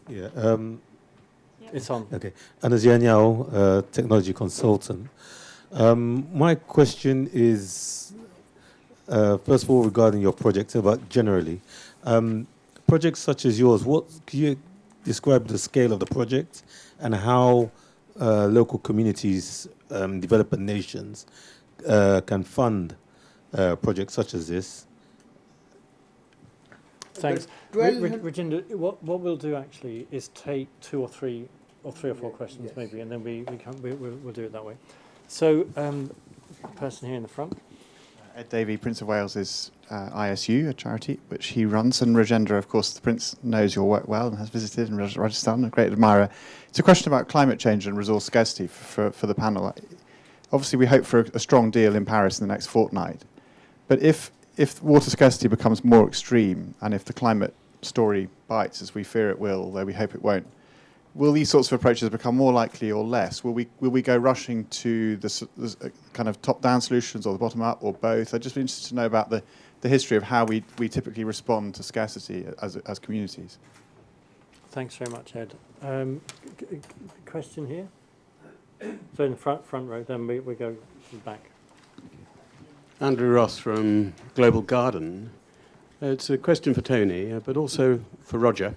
Yeah. It's on. Okay. Anazia Nyao, technology consultant. My question is, first of all, regarding your project, but generally, projects such as yours, what can you describe the scale of the project and how local communities, developing nations, can fund projects such as this? Thanks. Rajendra, what we'll do actually is take two or three or four questions, yes, maybe, and then we'll do it that way. So, person here in the front. Ed Davey, Prince of Wales, is ISU, a charity which he runs, and Rajendra, of course, the Prince knows your work well and has visited in Rajasthan, a great admirer. It's a question about climate change and resource scarcity for the panel. Obviously, we hope for a strong deal in Paris in the next fortnight, but if water scarcity becomes more extreme and if the climate story bites, as we fear it will, though we hope it won't, will these sorts of approaches become more likely or less? Will we go rushing to the kind of top-down solutions or the bottom-up or both? I'd just be interested to know about the history of how we typically respond to scarcity as communities. Thanks very much, Ed. Question here? So in the front row, then we go to the back. Andrew Ross from Global Garden. It's a question for Tony, but also for Roger.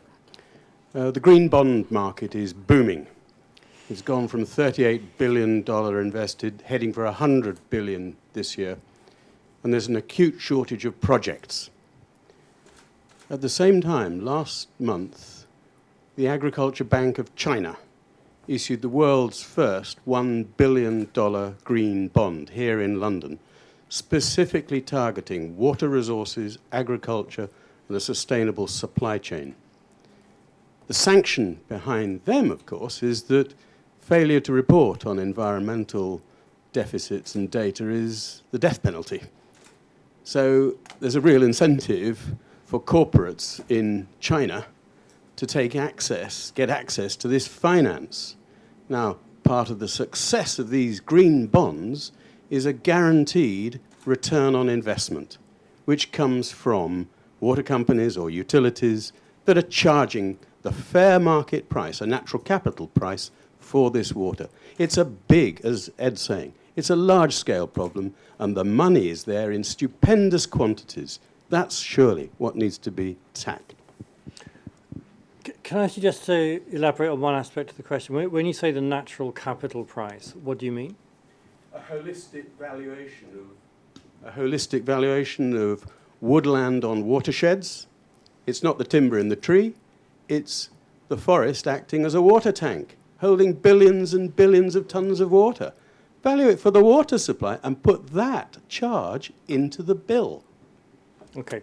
The green bond market is booming. It's gone from $38 billion invested, heading for $100 billion this year. And there's an acute shortage of projects. At the same time, last month, the Agriculture Bank of China issued the world's first $1 billion green bond here in London, specifically targeting water resources, agriculture, and a sustainable supply chain. The sanction behind them, of course, is that failure to report on environmental deficits and data is the death penalty. So there's a real incentive for corporates in China to get access to this finance. Now, part of the success of these green bonds is a guaranteed return on investment, which comes from water companies or utilities that are charging the fair market price, a natural capital price, for this water. It's a big, as Ed's saying, it's a large-scale problem, and the money is there in stupendous quantities. That's surely what needs to be tackled. Can I ask you just to elaborate on one aspect of the question? When you say the natural capital price, what do you mean? A holistic valuation of woodland on watersheds. It's not the timber in the tree. It's the forest acting as a water tank, holding billions and billions of tons of water. Value it for the water supply and put that charge into the bill. Okay.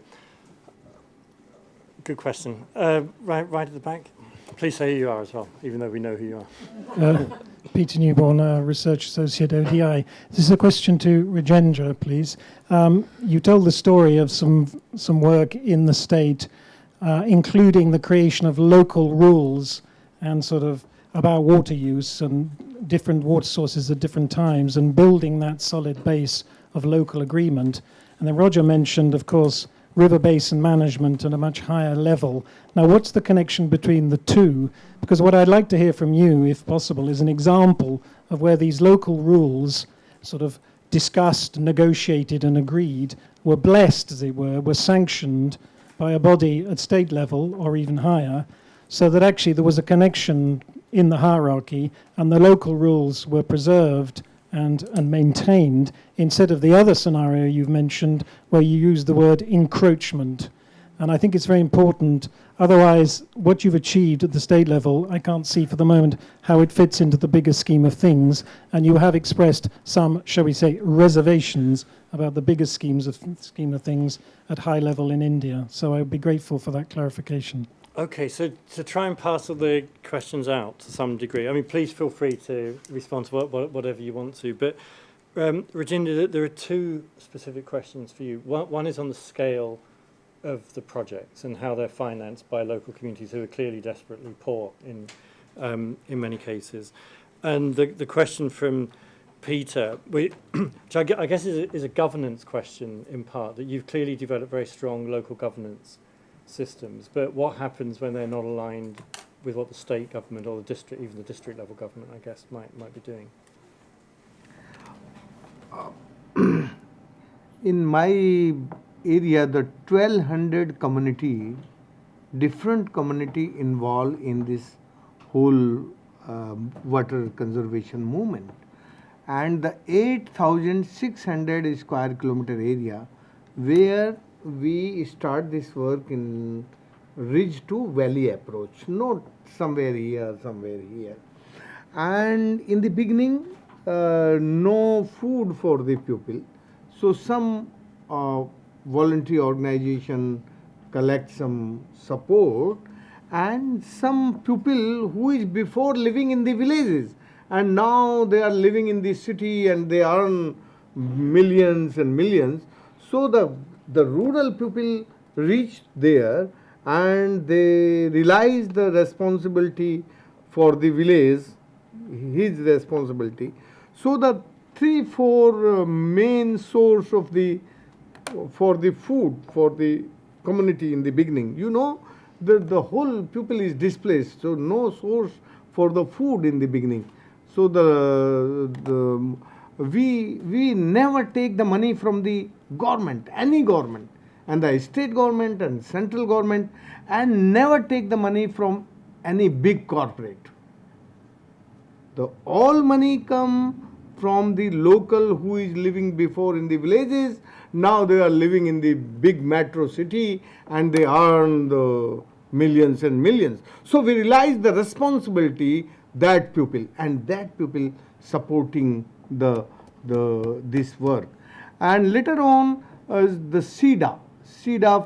Good question. Right at the back. Please say who you are as well, even though we know who you are. Peter Newborn, Research Associate ODI. This is a question to Rajendra, please. You told the story of some work in the state, including the creation of local rules and sort of about water use and different water sources at different times and building that solid base of local agreement. And then Roger mentioned, of course, river basin management at a much higher level. Now, what's the connection between the two? Because what I'd like to hear from you, if possible, is an example of where these local rules, sort of discussed, negotiated and agreed, were blessed, as it were sanctioned by a body at state level or even higher, so that actually there was a connection in the hierarchy and the local rules were preserved and maintained, instead of the other scenario you've mentioned where you use the word encroachment. And I think it's very important. Otherwise, what you've achieved at the state level, I can't see for the moment how it fits into the bigger scheme of things. And you have expressed some, shall we say, reservations about the bigger scheme of things at high level in India. So I would be grateful for that clarification. Okay, so to try and parcel the questions out to some degree, I mean, please feel free to respond to whatever you want to. But Rajendra, there are two specific questions for you. One is on the scale of the projects and how they're financed by local communities who are clearly desperately poor in many cases. And the question from Peter, which I guess is a governance question in part, that you've clearly developed very strong local governance systems, but what happens when they're not aligned with what the state government or the district, even the district level government, I guess, might be doing? In my area, the 1200 community, different community involved in this whole water conservation movement. And the 8,600 square kilometer area where we start this work in ridge to valley approach, not somewhere here, somewhere here. And in the beginning, no food for the people. So some voluntary organization collect some support, and some people who is before living in the villages and now they are living in the city and they earn millions and millions. So the rural people reach there and they realize the responsibility for the village, his responsibility. So the 3-4 main source of for the food for the community in the beginning. You know, the whole people is displaced, so no source for the food in the beginning. So we never take the money from the government, any government, and the state government and central government, and never take the money from any big corporate. The all money come from the local who is living before in the villages. Now they are living in the big metro city and they earn the millions and millions. So we realize the responsibility that people, and that people supporting this work. And later on, the SIDA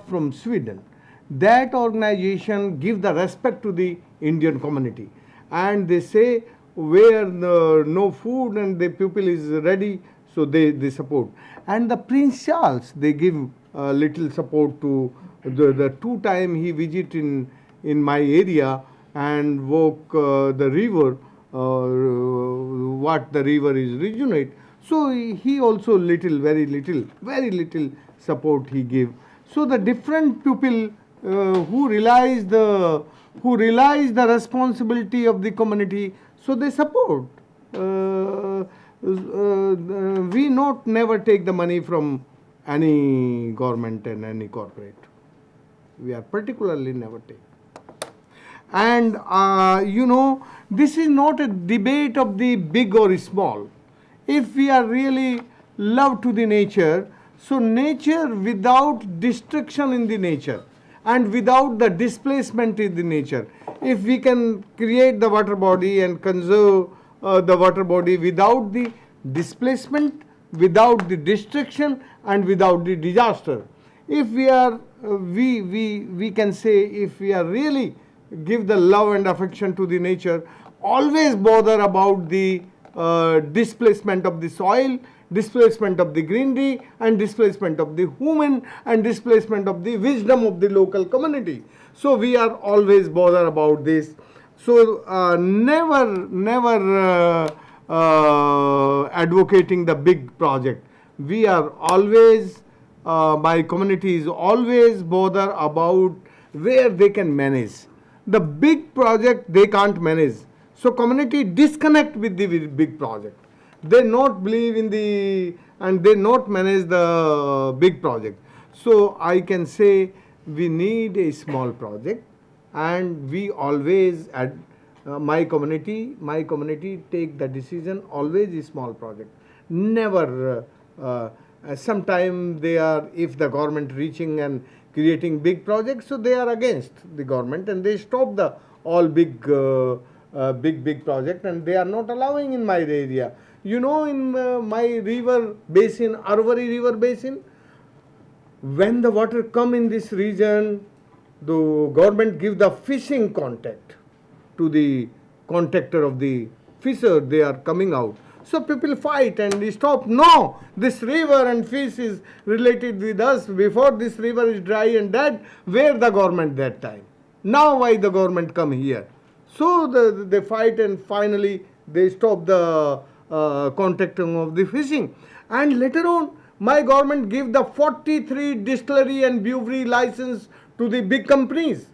from Sweden, that organization give the respect to the Indian community, and they say where no food and the people is ready, so they support. And the Prince Charles, they give little support to the 2 time he visit in my area and walk the river, what the river is originate. So he also very little support he give. So the different people who realize the responsibility of the community, so they support. We never take the money from any government and any corporate. We are particularly never take. And this is not a debate of the big or small. If we are really love to the nature, so nature without destruction in the nature and without the displacement in the nature, if we can create the water body and conserve the water body without the displacement, without the destruction and without the disaster, if we are we can say, if we are really give the love and affection to the nature, always bother about the displacement of the soil, displacement of the greenery, and displacement of the human, and displacement of the wisdom of the local community. So we are always bother about this. So never advocating the big project. We are always, my community is always bother about where they can manage. The big project they can't manage. So community disconnect with the big project. They not believe in and they not manage the big project. So I can say we need a small project, and we always at my community take the decision always a small project. Never sometime they are, if the government reaching and creating big projects, so they are against the government and they stop the all big project, and they are not allowing in my area. You know, in my river basin, Arvari river basin, when the water come in this region, the government give the fishing contract to the contractor of the fisher. They are coming out. So people fight and they stop. No, this river and fish is related with us. Before this river is dry and dead, where the government that time? Now why the government come here? So they fight, and finally they stop the contracting of the fishing. And later on, my government give the 43 distillery and brewery license to the big companies.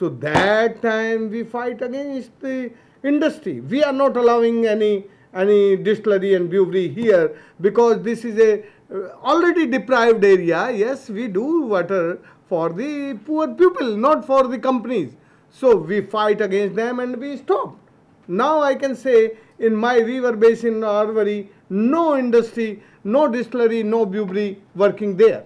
So that time we fight against the industry. We are not allowing any distillery and brewery here because this is a already deprived area. Yes, we do water for the poor people, not for the companies. So we fight against them and we stop. Now I can say in my river basin Arwari, no industry, no distillery, no brewery working there.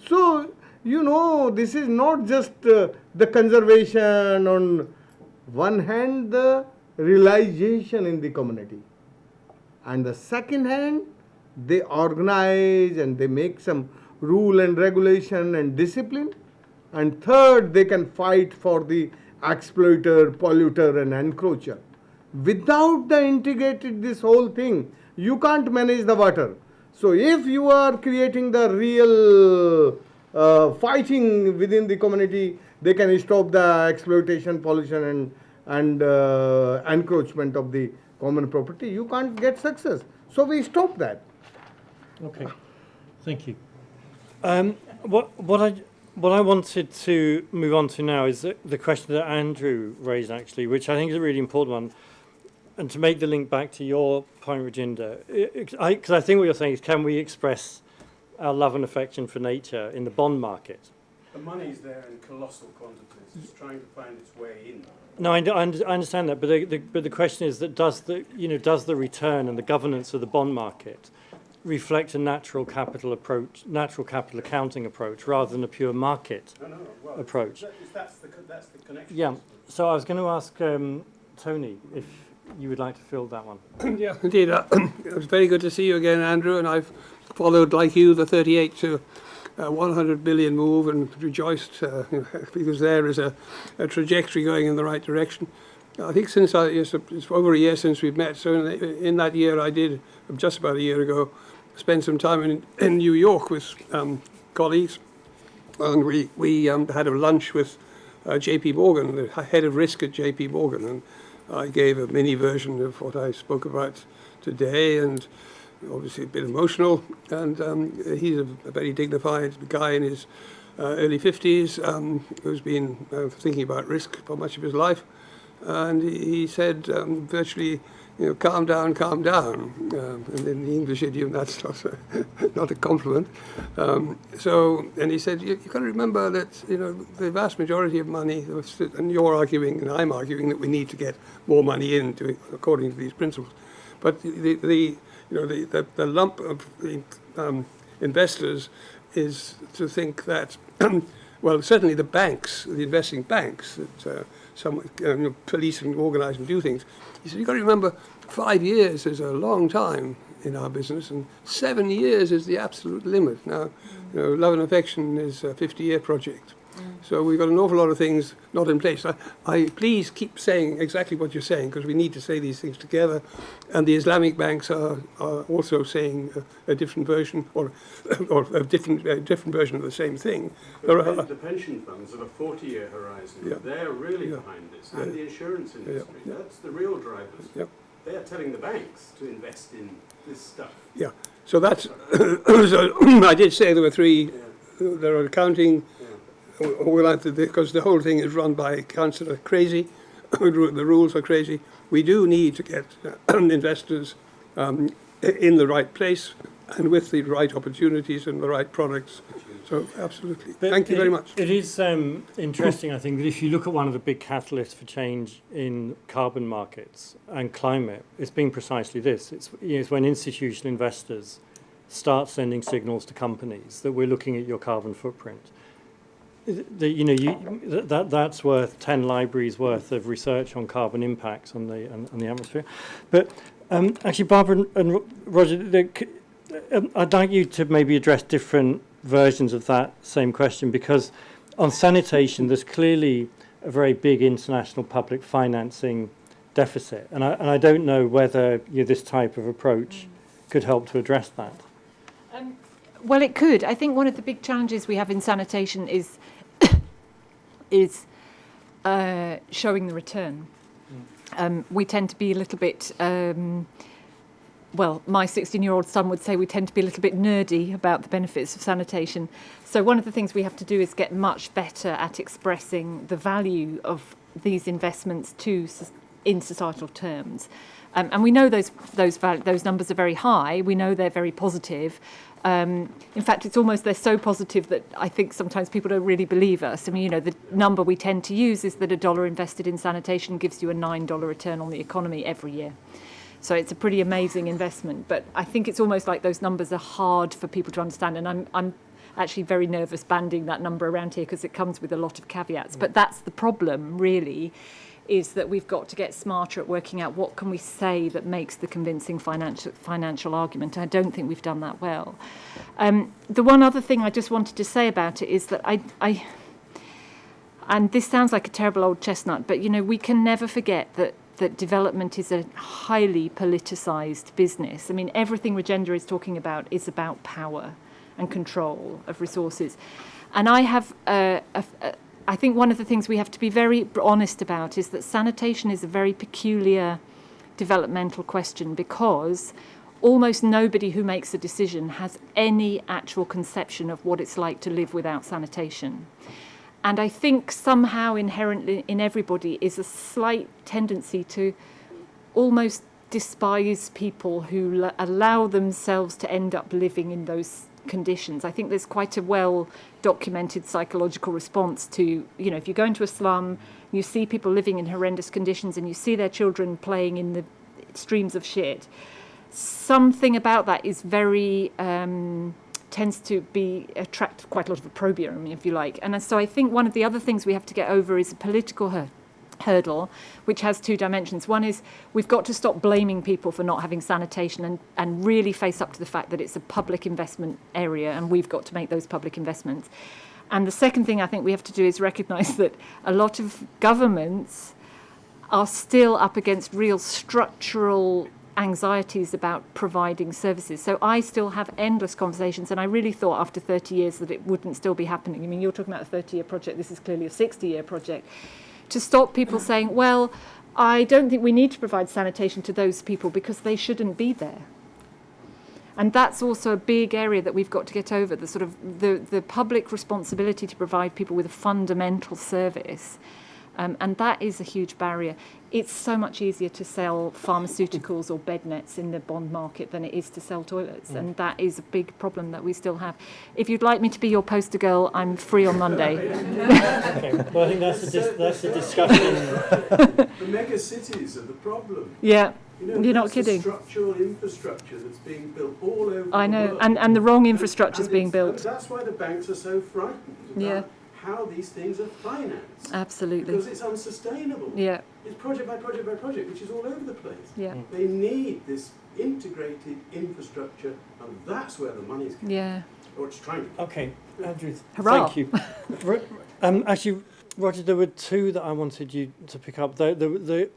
So, this is not just the conservation on one hand, the realization in the community. And the second hand, they organize and they make some rule and regulation and discipline. And third, they can fight for the exploiter, polluter and encroacher. Without the integrated this whole thing, you can't manage the water. So if you are creating the real fighting within the community, they can stop the exploitation, pollution and encroachment of the common property. You can't get success. So we stop that. Okay, thank you. What I wanted to move on to now is the question that Andrew raised, actually, which I think is a really important one. And to make the link back to your point, Rajendra, because I think what you're saying is, can we express our love and affection for nature in the bond market? The money's there in colossal quantities. It's trying to find its way in. No, I understand that, but the question is that does the return and the governance of the bond market reflect a natural capital accounting approach rather than a pure market approach? That's the connection. Yeah. So I was going to ask Tony if you would like to fill that one. Yeah, indeed. It was very good to see you again, Andrew, and I've followed, like you, the 38 to 100 billion move and rejoiced because there is a trajectory going in the right direction. I think it's over a year since we've met, so in that year I did, just about a year ago, spend some time in New York with colleagues, and we had a lunch with J.P. Morgan, the head of risk at J.P. Morgan, and I gave a mini version of what I spoke about today, and obviously a bit emotional. And he's a very dignified guy in his early 50s who's been thinking about risk for much of his life. And he said virtually, calm down, calm down. And in the English idiom, that's not a compliment. And he said, you've got to remember that, the vast majority of money, and you're arguing and I'm arguing that we need to get more money in according to these principles. But the lump of the investors is to think that, well, certainly the banks, the investing banks, that some police and organise and do things. He said, you've got to remember, 5 years is a long time in our business, and 7 years is the absolute limit. Now, love and affection is a 50-year project. So we've got an awful lot of things not in place. I please keep saying exactly what you're saying, because we need to say these things together. And the Islamic banks are also saying a different version, or a different version of the same thing. The pension funds have a 40-year horizon. Yeah. They're really behind this, and the insurance industry. Yeah. That's the real drivers. Yeah. They are telling the banks to invest in this stuff. Yeah. So that's. So I did say there were three. Yeah. There are accounting. Yeah. Because the whole thing is run by accounts that are crazy. The rules are crazy. We do need to get investors in the right place and with the right opportunities and the right products. So, absolutely. But Thank you very much. It is interesting, I think, that if you look at one of the big catalysts for change in carbon markets and climate, it's been precisely this. It's when institutional investors start sending signals to companies that we're looking at your carbon footprint. That's worth 10 libraries worth of research on carbon impacts on the atmosphere. But actually, Barbara and Roger, I'd like you to maybe address different versions of that same question, because on sanitation, there's clearly a very big international public financing deficit, and I don't know whether this type of approach could help to address that. Well, it could. I think one of the big challenges we have in sanitation is showing the return. We tend to be a little bit well, my 16-year-old son would say we tend to be a little bit nerdy about the benefits of sanitation. So one of the things we have to do is get much better at expressing the value of these investments in societal terms. And we know those numbers are very high. We know they're very positive. In fact, they're so positive that I think sometimes people don't really believe us. I mean, the number we tend to use is that $1 invested in sanitation gives you a $9 return on the economy every year. So it's a pretty amazing investment. But I think it's almost like those numbers are hard for people to understand. And I'm actually very nervous banding that number around here because it comes with a lot of caveats. But that's the problem, really, is that we've got to get smarter at working out what can we say that makes the convincing financial argument. I don't think we've done that well. The one other thing I just wanted to say about it is that I and this sounds like a terrible old chestnut, but we can never forget that development is a highly politicized business. I mean, everything Rajendra is talking about is about power and control of resources. And I think one of the things we have to be very honest about is that sanitation is a very peculiar developmental question because almost nobody who makes a decision has any actual conception of what it's like to live without sanitation. And I think somehow inherently in everybody is a slight tendency to almost despise people who allow themselves to end up living in those conditions. I think there's quite a well-documented psychological response to, if you go into a slum, you see people living in horrendous conditions and you see their children playing in the streams of shit. Something about that is very... tends to attract quite a lot of opprobrium, if you like. And so I think one of the other things we have to get over is a political hurdle, which has two dimensions. One is we've got to stop blaming people for not having sanitation and really face up to the fact that it's a public investment area and we've got to make those public investments. And the second thing I think we have to do is recognise that a lot of governments are still up against real structural anxieties about providing services. So I still have endless conversations, and I really thought after 30 years that it wouldn't still be happening. I mean, you're talking about a 30-year project. This is clearly a 60-year project. To stop people saying, well, I don't think we need to provide sanitation to those people because they shouldn't be there. And that's also a big area that we've got to get over, the sort of the public responsibility to provide people with a fundamental service. And that is a huge barrier. It's so much easier to sell pharmaceuticals or bed nets in the bond market than it is to sell toilets. And that is a big problem that we still have. If you'd like me to be your poster girl, I'm free on Monday. Okay, well, I think that's a discussion. The mega cities are the problem. Yeah. You're not kidding. Structural infrastructure that's being built all over I know, the world. and the wrong infrastructure is being built. That's why the banks are so frightened about how these things are financed. Absolutely. Because it's unsustainable. Yeah. It's project by project by project, which is all over the place. Yeah. They need this integrated infrastructure, and that's where the money's coming. Yeah. Or it's trying to. Okay, Andrew, Hurrah. thank you. Actually, Roger, there were two that I wanted you to pick up. The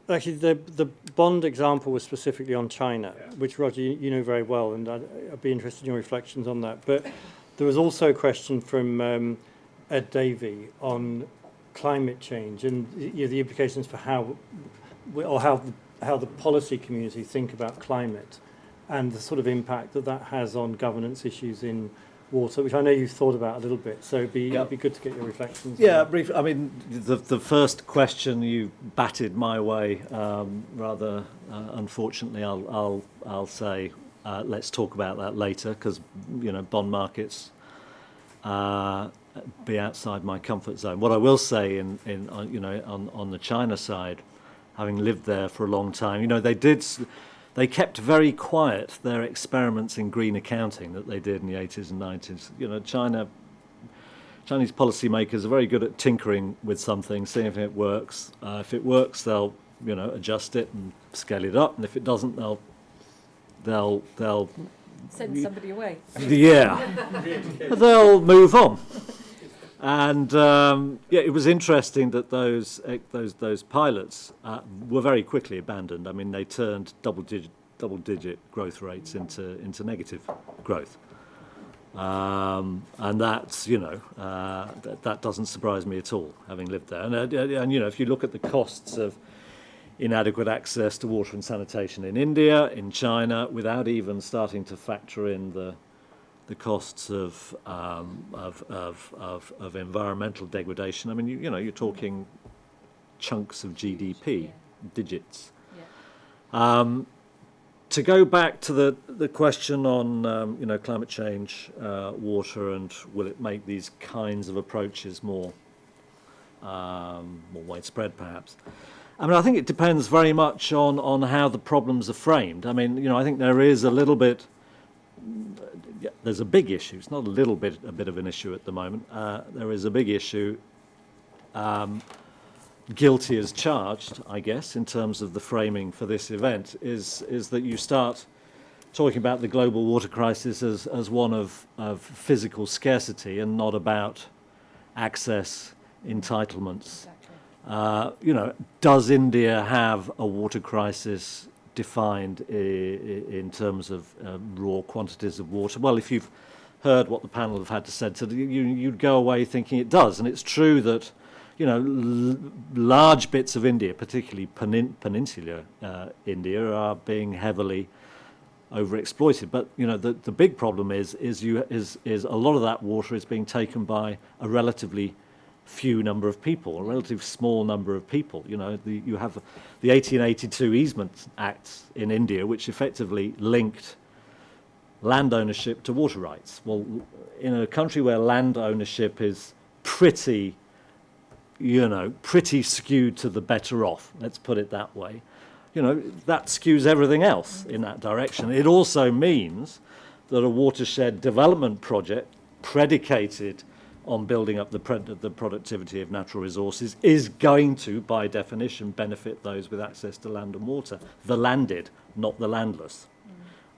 bond example was specifically on China, which, Roger, you know very well, and I'd be interested in your reflections on that. But there was also a question from Ed Davey on climate change and the implications for how the policy community think about climate and the sort of impact that has on governance issues in water, which I know you've thought about a little bit. So it'd be good to get your reflections. Yeah, briefly. I mean, the first question you batted my way rather unfortunately. I'll say let's talk about that later because bond markets be outside my comfort zone. What I will say on the China side, having lived there for a long time, they kept very quiet their experiments in green accounting that they did in the 80s and 90s. Chinese policymakers are very good at tinkering with something, seeing if it works. If it works, they'll adjust it and scale it up, and if it doesn't, they'll Send somebody away. Yeah, they'll move on. And it was interesting that those pilots were very quickly abandoned. I mean, they turned double-digit growth rates into negative growth, and that's that doesn't surprise me at all, having lived there. And if you look at the costs of inadequate access to water and sanitation in India, in China, without even starting to factor in the costs of environmental degradation. I mean, you know, you're talking chunks of GDP, digits. To go back to the question on you know, climate change, water, and will it make these kinds of approaches more widespread, perhaps? I mean, I think it depends very much on how the problems are framed. I mean, you know, I think there is a little bit. There's a big issue. It's not a little bit, a bit of an issue at the moment. There is a big issue. Guilty as charged, I guess, in terms of the framing for this event, is that you start talking about the global water crisis as one of physical scarcity and not about access, entitlements. You know, does India have a water crisis defined in terms of raw quantities of water? Well, if you've heard what the panel have had to say, you'd go away thinking it does. And it's true that, you know, large bits of India, particularly peninsular India, are being heavily overexploited. But you know, the big problem is a lot of that water is being taken by a relatively few number of people, a relatively small number of people. You know, you have the 1882 Easement Act in India, which effectively linked land ownership to water rights. Well, in a country where land ownership is pretty skewed to the better off, let's put it that way, you know, that skews everything else in that direction. It also means that a watershed development project predicated on building up the productivity of natural resources is going to, by definition, benefit those with access to land and water, the landed, not the landless.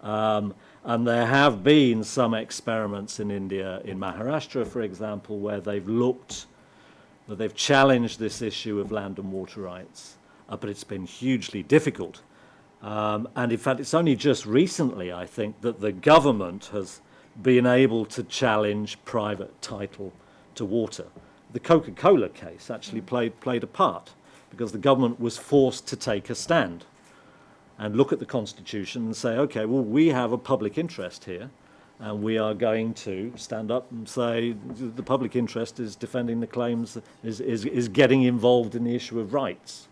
And there have been some experiments in India, in Maharashtra, for example, where they've challenged this issue of land and water rights, but it's been hugely difficult. And in fact, it's only just recently, I think, that the government has been able to challenge private title to water. The Coca-Cola case actually played a part, because the government was forced to take a stand and look at the Constitution and say, okay, well, we have a public interest here, and we are going to stand up and say the public interest is defending the claims, is getting involved in the issue of rights.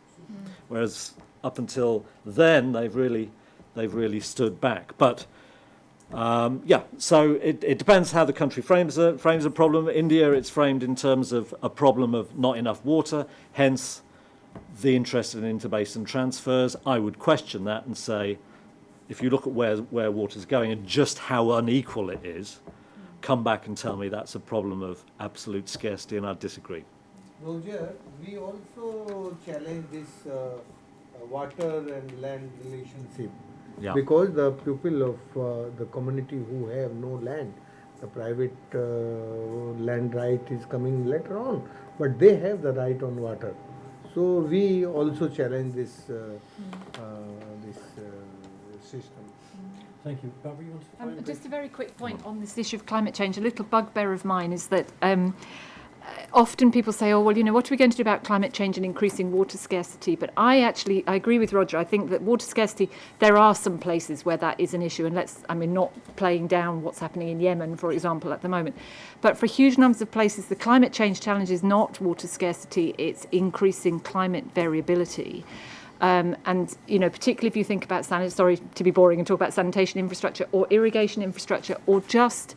Whereas up until then, they've really stood back. But so it depends how the country frames a problem. India, it's framed in terms of a problem of not enough water, hence the interest in interbasin transfers. I would question that and say, if you look at where water's going and just how unequal it is, come back and tell me that's a problem of absolute scarcity, and I'd disagree. Roger, we also challenge this water and land relationship. Yeah. Because the people of the community who have no land, the private land right is coming later on, but they have the right on water. So we also challenge this system. Thank you. Barbara, you want to Just a very quick point on this issue of climate change. A little bugbear of mine is that often people say, oh, well, you know, what are we going to do about climate change and increasing water scarcity? But I agree with Roger. I think that water scarcity, there are some places where that is an issue. And not playing down what's happening in Yemen, for example, at the moment. But for huge numbers of places, the climate change challenge is not water scarcity, it's increasing climate variability. And, you know, particularly if you think about, sorry to be boring and talk about sanitation infrastructure or irrigation infrastructure or just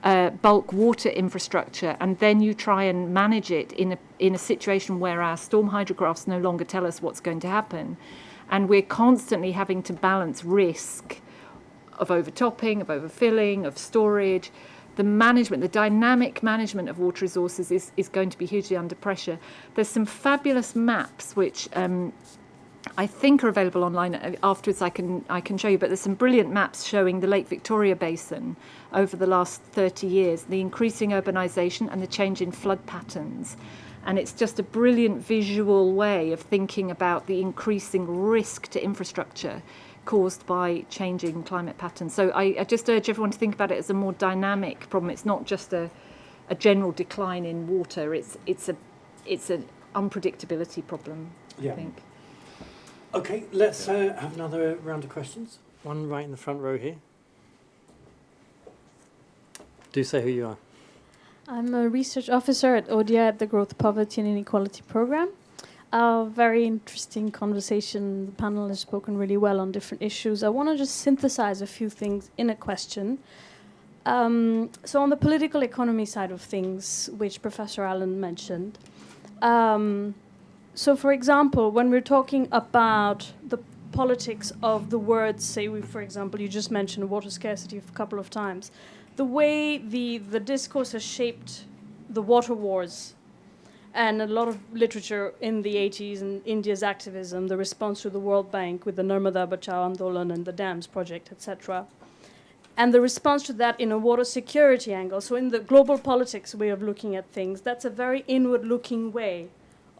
bulk water infrastructure, and then you try and manage it in a situation where our storm hydrographs no longer tell us what's going to happen, and we're constantly having to balance risk of overtopping, of overfilling, of storage. The management, the dynamic management of water resources is going to be hugely under pressure. There's some fabulous maps which I think are available online. Afterwards I can show you, but there's some brilliant maps showing the Lake Victoria Basin over the last 30 years, the increasing urbanisation and the change in flood patterns. And it's just a brilliant visual way of thinking about the increasing risk to infrastructure caused by changing climate patterns. So I just urge everyone to think about it as a more dynamic problem. It's not just a general decline in water. It's an unpredictability problem, I think. Okay, let's have another round of questions. One right in the front row here. Do say who you are. I'm a research officer at ODI at the Growth, Poverty and Inequality Program. Very interesting conversation. The panel has spoken really well on different issues. I want to just synthesize a few things in a question. So on the political economy side of things, which Professor Allen mentioned, so for example, when we're talking about the politics of the words, say, for example, you just mentioned water scarcity a couple of times, the way the discourse has shaped the water wars and a lot of literature in the 80s and India's activism, the response to the World Bank with the Narmada Bachao Andolan and the dams project, etc. And the response to that in a water security angle. So in the global politics way of looking at things, that's a very inward-looking way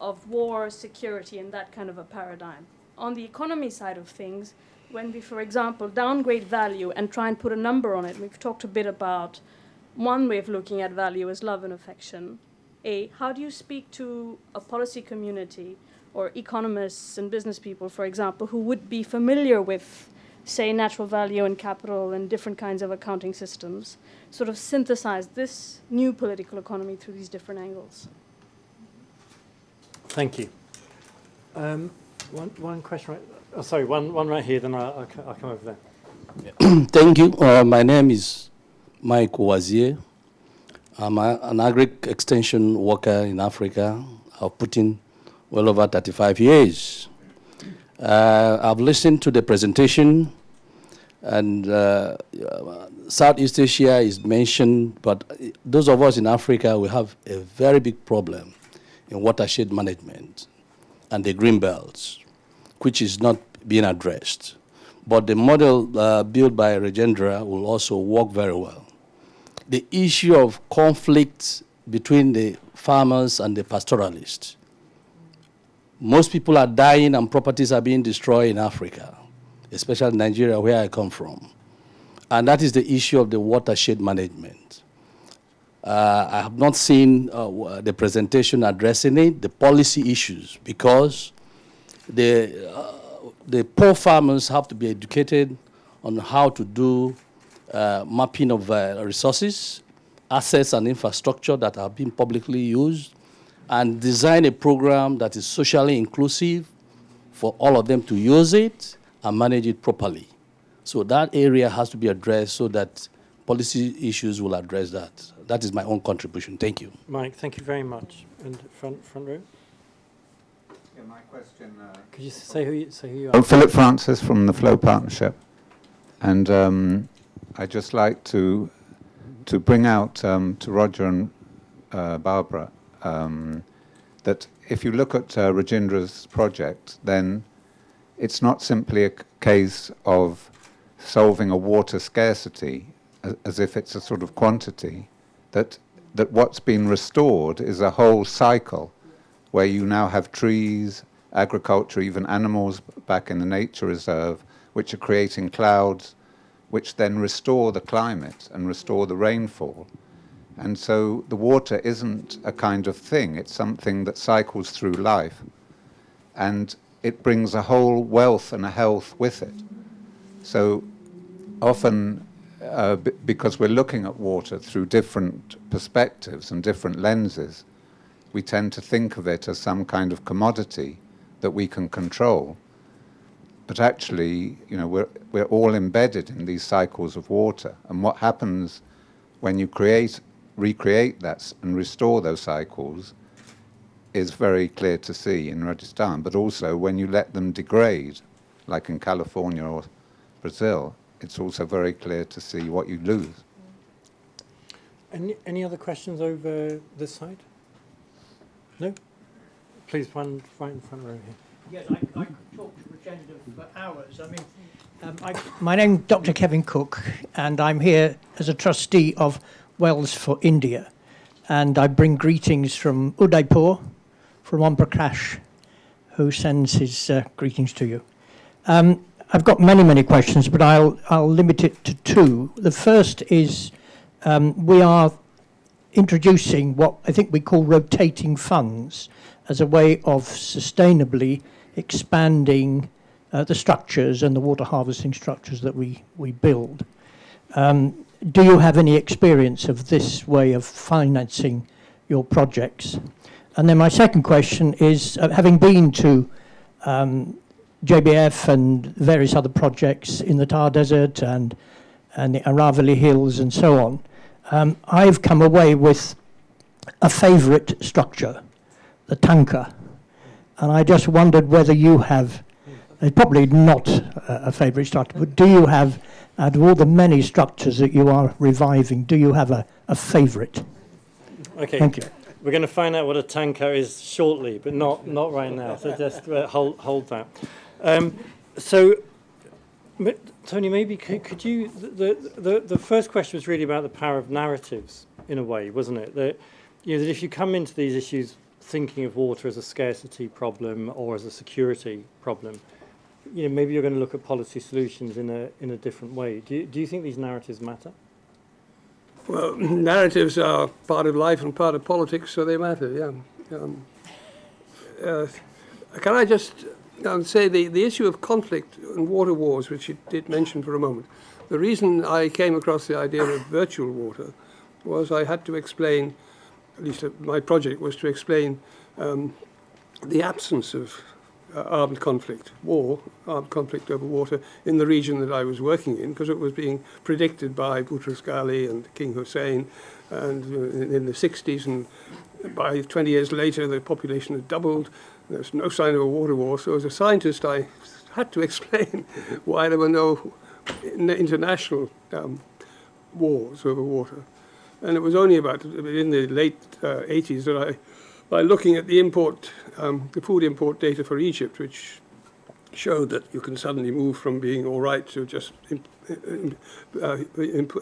of war, security, and that kind of a paradigm. On the economy side of things, when we, for example, downgrade value and try and put a number on it, we've talked a bit about one way of looking at value is love and affection. How do you speak to a policy community or economists and business people, for example, who would be familiar with, say, natural value and capital and different kinds of accounting systems, sort of synthesize this new political economy through these different angles? Thank you. One question right. Oh, sorry, one right here. Then I'll come over there. Thank you. My name is Mike Wazier. I'm an agri-extension worker in Africa. I've put in well over 35 years. I've listened to the presentation, and Southeast Asia is mentioned, but those of us in Africa, we have a very big problem in watershed management and the green belts, which is not being addressed. But the model built by Rajendra will also work very well. The issue of conflict between the farmers and the pastoralists. Most people are dying and properties are being destroyed in Africa, especially Nigeria, where I come from. And that is the issue of the watershed management. I have not seen the presentation addressing it, the policy issues, because the poor farmers have to be educated on how to do mapping of resources, assets and infrastructure that are being publicly used, and design a program that is socially inclusive for all of them to use it and manage it properly. So that area has to be addressed so that policy issues will address that. That is my own contribution. Thank you. Mike, thank you very much. And front row. Yeah, my question. Could you say who you are? I'm Philip Francis from the Flow Partnership, and I'd just like to bring out to Roger and Barbara that if you look at Rajendra's project, then it's not simply a case of solving a water scarcity as if it's a sort of quantity, that what's been restored is a whole cycle where you now have trees, agriculture, even animals back in the nature reserve, which are creating clouds, which then restore the climate and restore the rainfall. And so the water isn't a kind of thing, it's something that cycles through life. And it brings a whole wealth and a health with it. So often, because we're looking at water through different perspectives and different lenses, we tend to think of it as some kind of commodity that we can control. But actually, you know, we're all embedded in these cycles of water. And what happens when you recreate that and restore those cycles is very clear to see in Rajasthan. But also when you let them degrade, like in California or Brazil, it's also very clear to see what you lose. Any other questions over this side? No? Please, one right in front row here. Yes, I could talk to Rajendra for hours. I mean, my name's Dr. Kevin Cook, and I'm here as a trustee of Wells for India. And I bring greetings from Udaipur, from Om Prakash, who sends his greetings to you. I've got many questions, but I'll limit it to two. The first is we are introducing what I think we call rotating funds as a way of sustainably expanding the structures and the water harvesting structures that we build. Do you have any experience of this way of financing your projects? And then my second question is, having been to JBF and various other projects in the Thar Desert and the Aravalli Hills and so on, I've come away with a favourite structure, the tanker. And I just wondered whether you have, probably not a favourite structure, but do you have, out of all the many structures that you are reviving, do you have a favourite? Okay. Thank you. We're going to find out what a tanker is shortly, but not right now. So just hold that. So, Tony, maybe could you? The first question was really about the power of narratives, in a way, wasn't it? That that if you come into these issues thinking of water as a scarcity problem or as a security problem, maybe you're going to look at policy solutions in a different way. Do you think these narratives matter? Well, narratives are part of life and part of politics, so they matter, yeah. Can I just say the issue of conflict and water wars, which you did mention for a moment, the reason I came across the idea of virtual water was I had to explain, at least my project was to explain the absence of armed conflict over water in the region that I was working in, because it was being predicted by Boutros Ghali and King Hussein, and in the 60s, and by 20 years later the population had doubled. There's no sign of a water war. So as a scientist, I had to explain why there were no international wars over water. And it was only about in the late 80s that by looking at the food import data for Egypt, which showed that you can suddenly move from being all right to just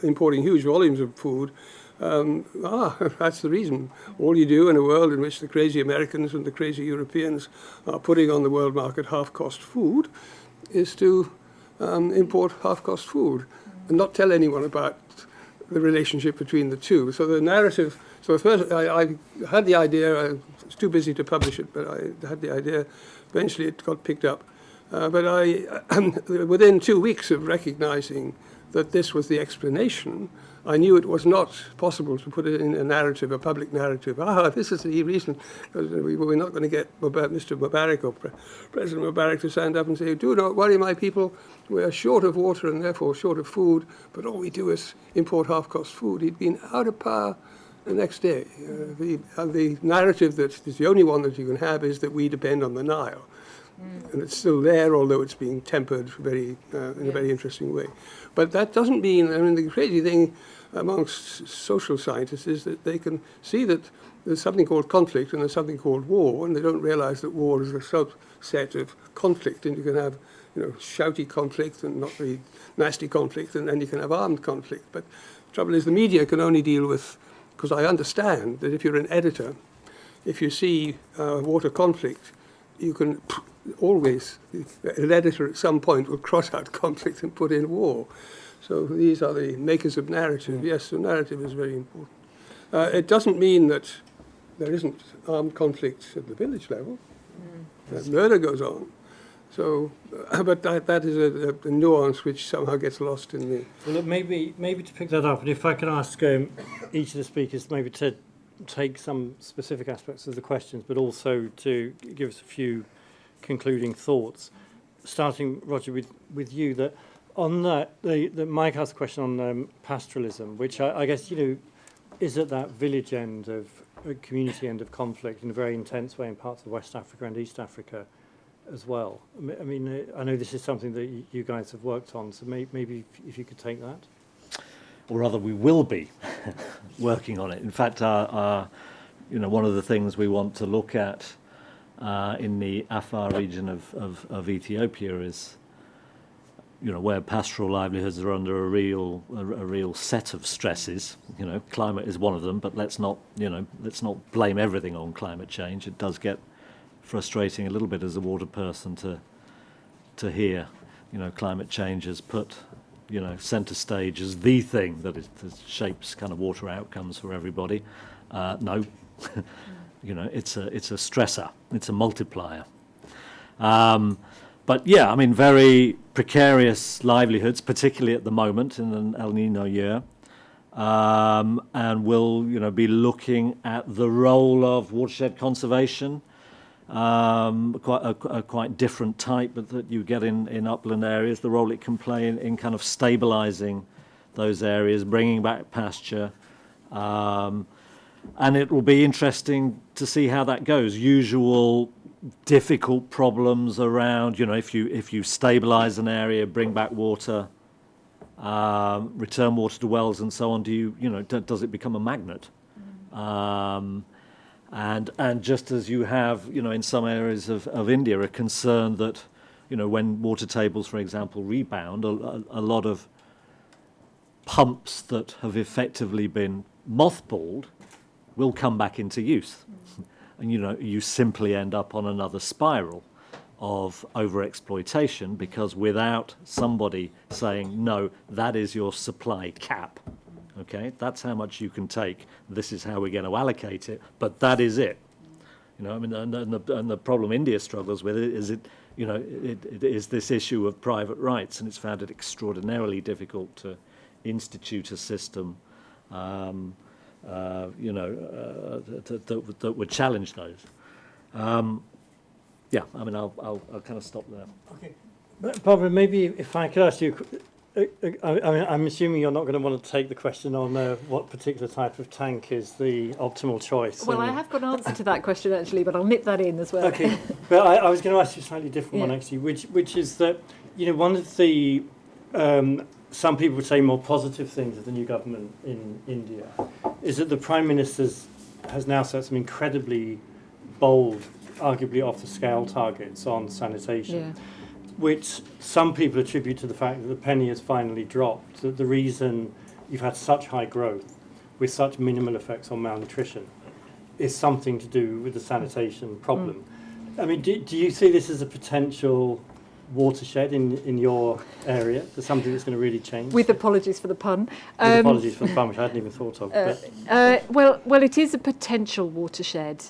importing huge volumes of food. That's the reason. All you do in a world in which the crazy Americans and the crazy Europeans are putting on the world market half-cost food is to import half-cost food and not tell anyone about the relationship between the two. So the narrative, so first I had the idea, I was too busy to publish it, but I had the idea, eventually it got picked up. But within 2 weeks of recognizing that this was the explanation, I knew it was not possible to put it in a narrative, a public narrative. This is the reason, because we were not going to get Mr. Mubarak or President Mubarak to stand up and say, do not worry, my people, we are short of water and therefore short of food, but all we do is import half-cost food. He'd been out of power the next day. The narrative that is the only one that you can have is that we depend on the Nile. And it's still there, although it's being tempered in a very interesting way. But that doesn't mean, the crazy thing amongst social scientists is that they can see that there's something called conflict and there's something called war, and they don't realize that war is a subset of conflict, and you can have shouty conflict and not very nasty conflict, and then you can have armed conflict. But the trouble is the media can only deal with, because I understand that if you're an editor, if you see water conflict, you can always, an editor at some point will cross out conflict and put in war. So these are the makers of narrative. Yes, the narrative is very important. It doesn't mean that there isn't armed conflict at the village level. That murder goes on. So, but that is a nuance which somehow gets lost in the... Well, look, maybe to pick that up, and if I can ask each of the speakers maybe to take some specific aspects of the questions, but also to give us a few concluding thoughts. Starting, Roger, with you, that on that, the Mike asked a question on pastoralism, which I guess, is at that village end of, community end of conflict in a very intense way in parts of West Africa and East Africa as well. I mean, I know this is something that you guys have worked on, so maybe if you could take that. Or rather, we will be working on it. In fact, one of the things we want to look at in the Afar region of Ethiopia is, where pastoral livelihoods are under a real set of stresses. Climate is one of them, but let's not blame everything on climate change. It does get frustrating a little bit as a water person to hear, climate change has put centre stage as the thing that shapes kind of water outcomes for everybody. No, it's a stressor, it's a multiplier. But yeah, I mean, very precarious livelihoods, particularly at the moment in an El Nino year. And we'll, be looking at the role of watershed conservation, quite different type that you get in upland areas, the role it can play in kind of stabilizing those areas, bringing back pasture. And it will be interesting to see how that goes. Usual difficult problems around, if you stabilize an area, bring back water, return water to wells and so on, does it become a magnet? And just as you have, in some areas of India, a concern that, when water tables, for example, rebound, a lot of pumps that have effectively been mothballed will come back into use. And, you simply end up on another spiral of overexploitation, because without somebody saying, no, that is your supply cap, okay, that's how much you can take, this is how we're going to allocate it, but that is it. And the problem India struggles with is it is this issue of private rights, and it's found it extraordinarily difficult to institute a system that would challenge those. I'll kind of stop there. Okay. Barbara, maybe if I could ask you, I'm assuming you're not going to want to take the question on what particular type of tank is the optimal choice. Well, I have got an answer to that question, actually, but I'll nip that in as well. Okay. But I was going to ask you a slightly different one, actually, which is that, one of the some people would say more positive things of the new government in India is that the Prime Minister has now set some incredibly bold, arguably off-the-scale targets on sanitation, which some people attribute to the fact that the penny has finally dropped, that the reason you've had such high growth with such minimal effects on malnutrition is something to do with the sanitation problem. I mean, do you see this as a potential watershed in your area for something that's going to really change? With apologies for the pun. With apologies for the pun, which I hadn't even thought of. Well, it is a potential watershed.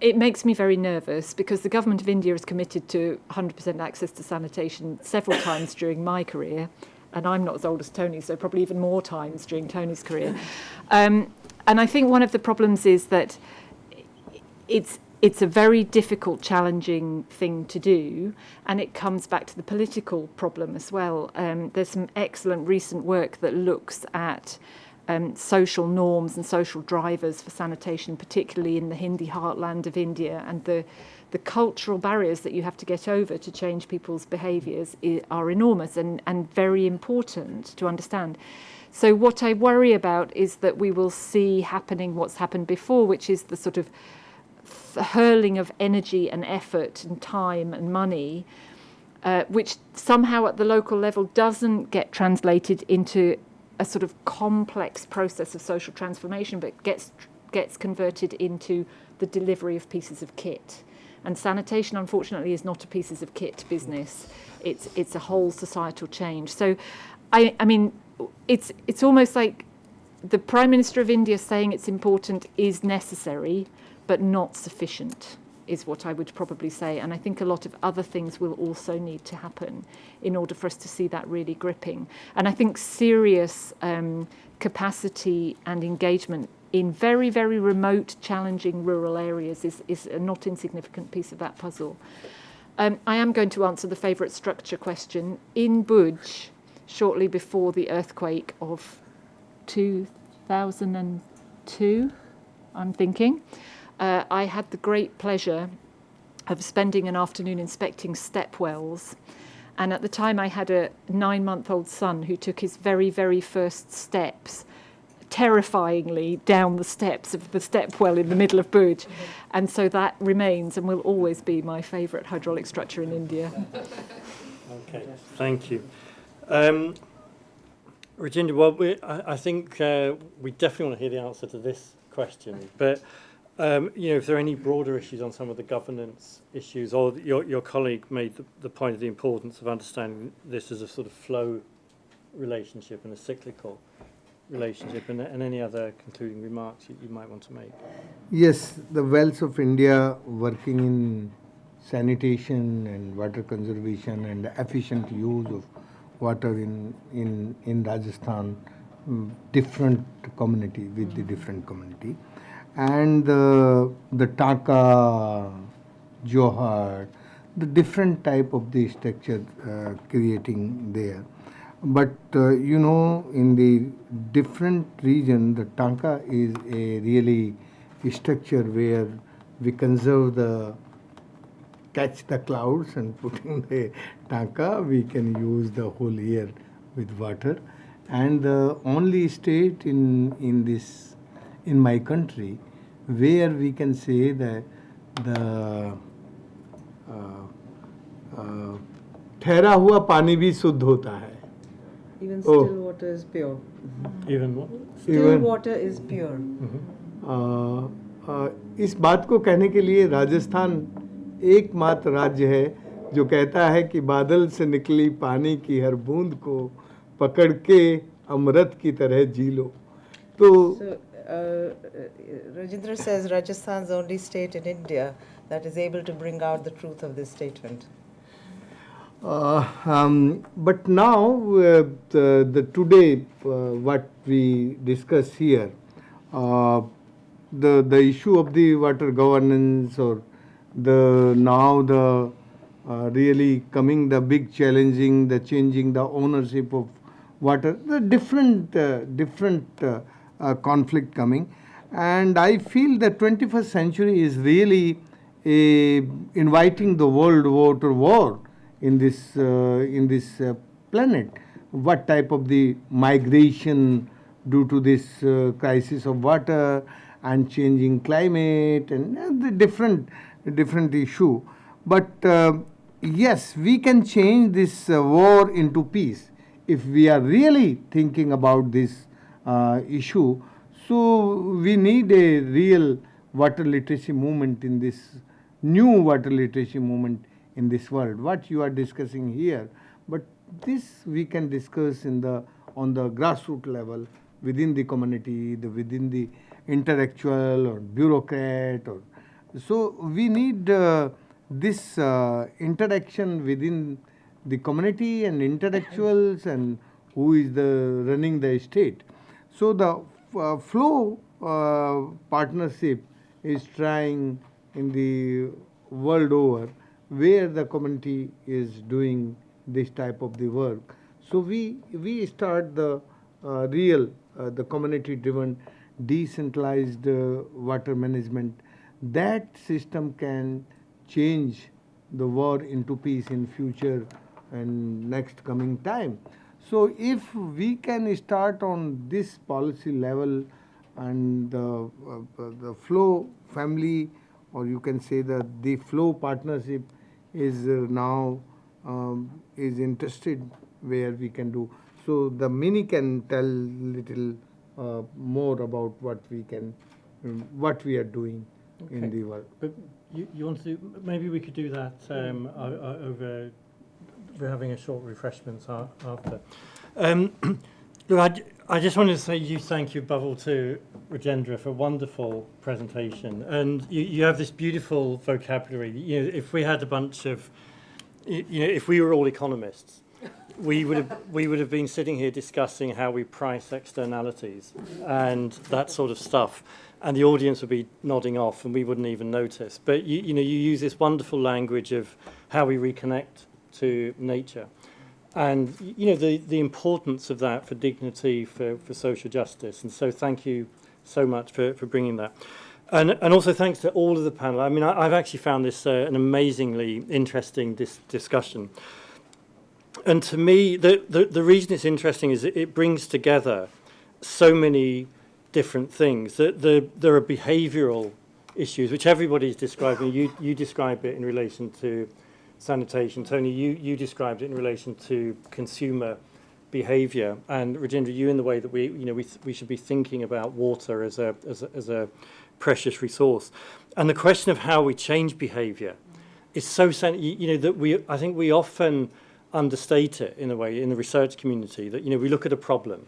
It makes me very nervous because the government of India has committed to 100% access to sanitation several times during my career, and I'm not as old as Tony, so probably even more times during Tony's career. And I think one of the problems is that it's a very difficult, challenging thing to do, and it comes back to the political problem as well. There's some excellent recent work that looks at social norms and social drivers for sanitation, particularly in the Hindi heartland of India, and the cultural barriers that you have to get over to change people's behaviours are enormous and very important to understand. So what I worry about is that we will see happening what's happened before, which is the sort of hurling of energy and effort and time and money, which somehow at the local level doesn't get translated into a sort of complex process of social transformation, but gets converted into the delivery of pieces of kit. And sanitation, unfortunately, is not a pieces of kit business. It's a whole societal change. So, I mean, it's almost like the Prime Minister of India saying it's important is necessary, but not sufficient, is what I would probably say. And I think a lot of other things will also need to happen in order for us to see that really gripping. And I think serious capacity and engagement in very, very remote, challenging rural areas is a not insignificant piece of that puzzle. I am going to answer the favourite structure question. In Bhuj, shortly before the earthquake of 2002, I'm thinking, I had the great pleasure of spending an afternoon inspecting step wells. And at the time I had a 9-month-old son who took his very, very first steps terrifyingly down the steps of the step well in the middle of Bhuj. And so that remains and will always be my favourite hydraulic structure in India. Okay, thank you. Rajendra, well, I think we definitely want to hear the answer to this question, but if there are any broader issues on some of the governance issues, or your colleague made the point of the importance of understanding this as a sort of flow relationship and a cyclical relationship, and any other concluding remarks you might want to make. Yes, the wells of India working in sanitation and water conservation and efficient use of water in Rajasthan, different community with the different community, and the Taka, Johar, the different type of the structure creating there. But in the different region, the Tanka is a really structure where we conserve catch the clouds and putting the Tanka, we can use the whole year with water. And the only state in my country where we can say that the ठहरा हुआ पानी भी शुद्ध होता है. Even still water is pure. Even what? Still water is pure. इस बात को कहने के लिए राजस्थान एकमात्र राज्य है जो कहता है कि बादल से निकली पानी की हर बूंद को पकड़ के अमृत की तरह जी लो. तो Rajendra says Rajasthan is the only state in India that is able to bring out the truth of this statement. But now, the today, what we discuss here, the issue of the water governance, or the really coming the big challenging, the changing the ownership of water, the different conflict coming, and I feel the 21st century is really inviting the world water war in this planet. What type of the migration due to this crisis of water and changing climate and the different issue. But yes, we can change this war into peace if we are really thinking about this issue. So we need a real water literacy movement in this new water literacy movement in this world. What you are discussing here, but this we can discuss on the grassroots level within the community, within the intellectual or bureaucrat, or so we need this interaction within the community and intellectuals and who is running the state. So the flow partnership is trying in the world over, where the community is doing this type of the work. So we start the real the community driven decentralized water management. That system can change the war into peace in future and next coming time. So if we can start on this policy level, and the flow family, or you can say that the flow partnership is now is interested where we can do. So the mini can tell little more about what we are doing in the world. But you want to, maybe we could do that over, we're having a short refreshments after. Look, I just wanted to say thank you above all to Rajendra for a wonderful presentation, and you have this beautiful vocabulary. If we had a bunch of, if we were all economists, we would have been sitting here discussing how we price externalities and that sort of stuff, and the audience would be nodding off and we wouldn't even notice. But you use this wonderful language of how we reconnect to nature, and the importance of that for dignity, for social justice. And so thank you so much for bringing that. And also thanks to all of the panel. I mean, I've actually found this an amazingly interesting discussion. And to me, the reason it's interesting is it brings together so many different things. There are behavioural issues, which everybody's describing. You describe it in relation to sanitation. Tony, you described it in relation to consumer behaviour. And Rajendra, you in the way that we should be thinking about water as a precious resource. And the question of how we change behaviour is so that I think we often understate it in a way in the research community, that we look at a problem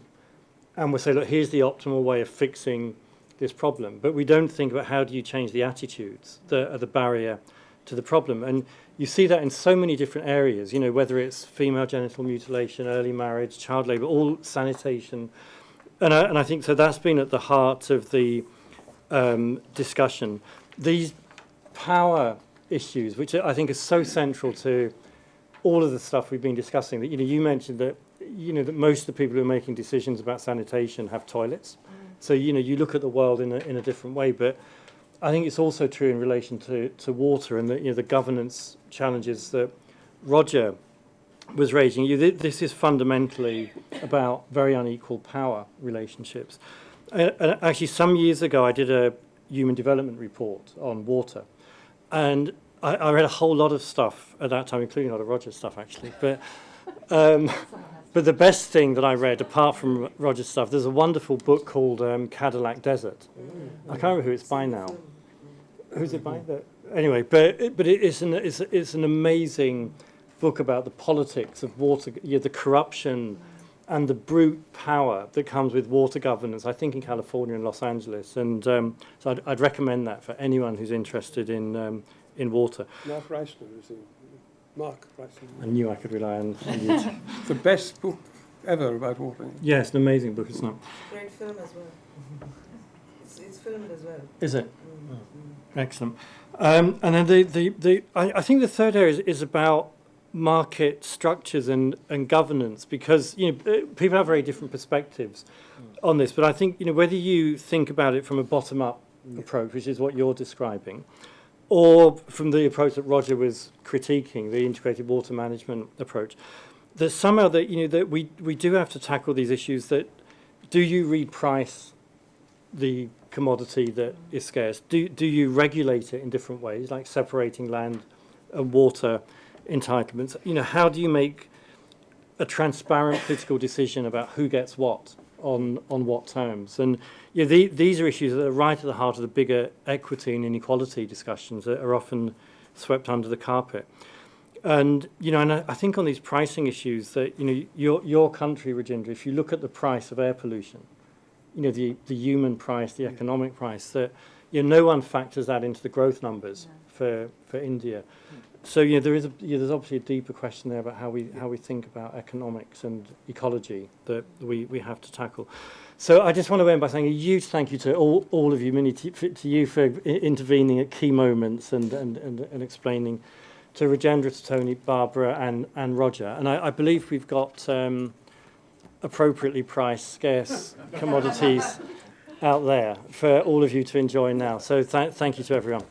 and we'll say, look, here's the optimal way of fixing this problem, but we don't think about how do you change the attitudes that are the barrier to the problem. And you see that in so many different areas, you know, whether it's female genital mutilation, early marriage, child labour, all sanitation. And I think so that's been at the heart of the discussion. These power issues, which I think are so central to all of the stuff we've been discussing, that, you know, you mentioned that, you know, that most of the people who are making decisions about sanitation have toilets. So, you know, you look at the world in a different way, but I think it's also true in relation to water and the, you know, the governance challenges that Roger was raising. This is fundamentally about very unequal power relationships. Actually, some years ago, I did a human development report on water, and I read a whole lot of stuff at that time, including a lot of Roger's stuff, actually. But the best thing that I read, apart from Roger's stuff, there's a wonderful book called Cadillac Desert. I can't remember who it's by now. Who's it by? Anyway, but it's an amazing book about the politics of water, you know, the corruption and the brute power that comes with water governance, I think in California and Los Angeles. And so I'd recommend that for anyone who's interested in water. Mark Reisner is in. Mark Reisner. I knew I could rely on you. It's the best book ever about water. Yeah, it's an amazing book, isn't it? Great film as well. It's filmed as well. Is it? Excellent. And then I think the third area is about market structures and governance, because, you know, people have very different perspectives on this. But I think, you know, whether you think about it from a bottom-up approach, which is what you're describing, or from the approach that Roger was critiquing, the integrated water management approach, that somehow that, you know, that we do have to tackle these issues. That do you reprice the commodity that is scarce? Do you regulate it in different ways, like separating land and water entitlements? You know, how do you make a transparent political decision about who gets what on what terms? And, you know, these are issues that are right at the heart of the bigger equity and inequality discussions that are often swept under the carpet. And, you know, and I think on these pricing issues that, you know, your country, Rajendra, if you look at the price of air pollution, you know, the human price, the economic price, that, you know, no one factors that into the growth numbers for India. So, you know, there's obviously a deeper question there about how we think about economics and ecology that we have to tackle. So I just want to end by saying a huge thank you to all of you, many to you for intervening at key moments and explaining, to Rajendra, to Tony, Barbara and Roger. And I believe we've got appropriately priced scarce commodities out there for all of you to enjoy now. So thank you to everyone.